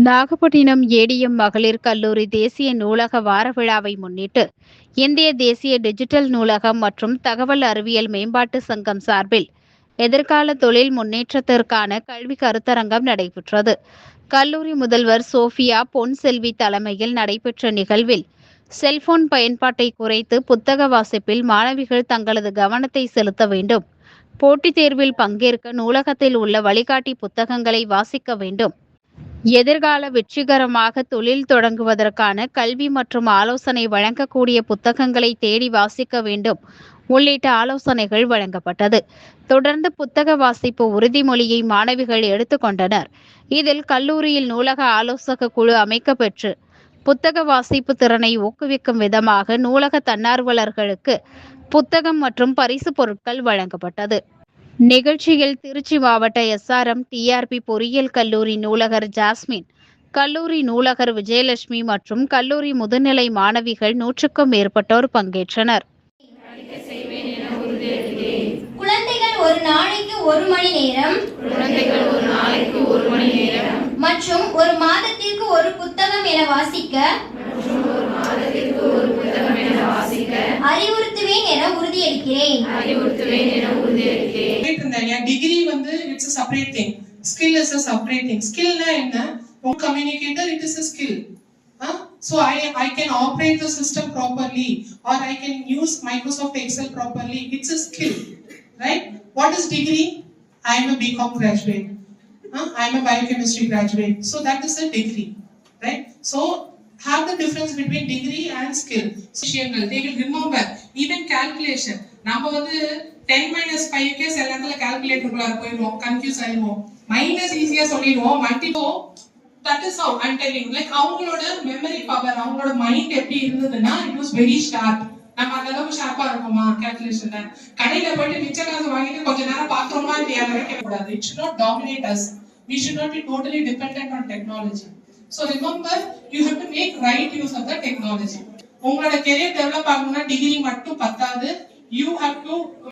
Nagapattinam ATM மகளிர் கல்லூரி தேசிய நூலக வார விழாவை முன்னிட்டு இந்திய தேசிய டிஜிட்டல் நூலகம் மற்றும் தகவல் அறிவியல் மேம்பாட்டு சங்கம் சார்பில் எதிர்கால தொழில் முன்னேற்றத்திற்கான கல்வி கருத்தரங்கம் நடைபெற்றது. கல்லூரி முதல்வர் சோஃபியா பொன்செல்வி தலைமையில் நடைபெற்ற நிகழ்வில் செல்போன் பயன்பாட்டை குறைத்து புத்தக வாசிப்பில் மாணவிகள் தங்களது கவனத்தை செலுத்த வேண்டும், போட்டித் தேர்வில் பங்கேற்க நூலகத்தில் உள்ள வழிகாட்டி புத்தகங்களை வாசிக்க வேண்டும், எதிர்கால வெற்றிகரமாக தொழில் தொடங்குவதற்கான கல்வி மற்றும் ஆலோசனை வழங்கக்கூடிய புத்தகங்களை தேடி வாசிக்க வேண்டும் உள்ளிட்ட ஆலோசனைகள் வழங்கப்பட்டது. தொடர்ந்து புத்தக வாசிப்பு உறுதிமொழியை மாணவிகள் எடுத்துக்கொண்டனர். இதில் கல்லூரியில் நூலக ஆலோசக குழு அமைக்கப்பெற்று புத்தக வாசிப்பு திறனை ஊக்குவிக்கும் விதமாக நூலக தன்னார்வலர்களுக்கு புத்தகம் மற்றும் பரிசு பொருட்கள் வழங்கப்பட்டது. நிகழ்ச்சியில் திருச்சி மாவட்ட எஸ்ஆர்எம் டிஆர்பி பொறியியல் கல்லூரி நூலகர் ஜாஸ்மின், கல்லூரி நூலகர் விஜயலட்சுமி மற்றும் கல்லூரி முதுநிலை மாணவிகள் 100க்கும் மேற்பட்டோர் பங்கேற்றனர். குழந்தைகள் ஒரு நாளைக்கு 1 மணி நேரம் மற்றும் ஒரு மாதத்திற்கு ஒரு புத்தகம் என வாசிக்க அறிவுறுத்துவேன் என உறுதியளிக்கிறேன். டிகிரி வந்து it's a separate thing, skill is a separate thing. Skill na enna, communicator it is a skill. So I can operate the system properly or I can use Microsoft Excel properly. It's a skill, right? What is degree? I am a BCom graduate. I am a biochemistry graduate. So that is a degree, right? So have the difference between degree and skill. They will remember even calculation. நம்ம வந்து 10 - 5 சில நேரத்துல கால்குலேட்டருக்குள்ள போயிடுவோம், confuse ஆயிடுவோம். Minus ஈஸியா சொல்லிடுவோம், மல்டிப்ளோ that is how I'm telling, like அவங்களோட memory power, அவங்களோட மைண்ட் எப்படி இருந்ததுன்னா it was very sharp. நம்ம அந்த அளவுக்கு ஷார்ப்பா இருக்கோமா கால்குலேஷன்ல? கடையில போயிட்டு மிச்ச காசு வாங்கிட்டு கொஞ்ச நேரம் பாக்குறோமா இல்லையா கேட்க கூடாது. It should not dominate us. We should not be totally dependent on technology. So remember, you have to make right use of the technology. உங்களோட கெரியர் டெவலப் ஆகணும்னா டிகிரி மட்டும் பத்தாது. You have to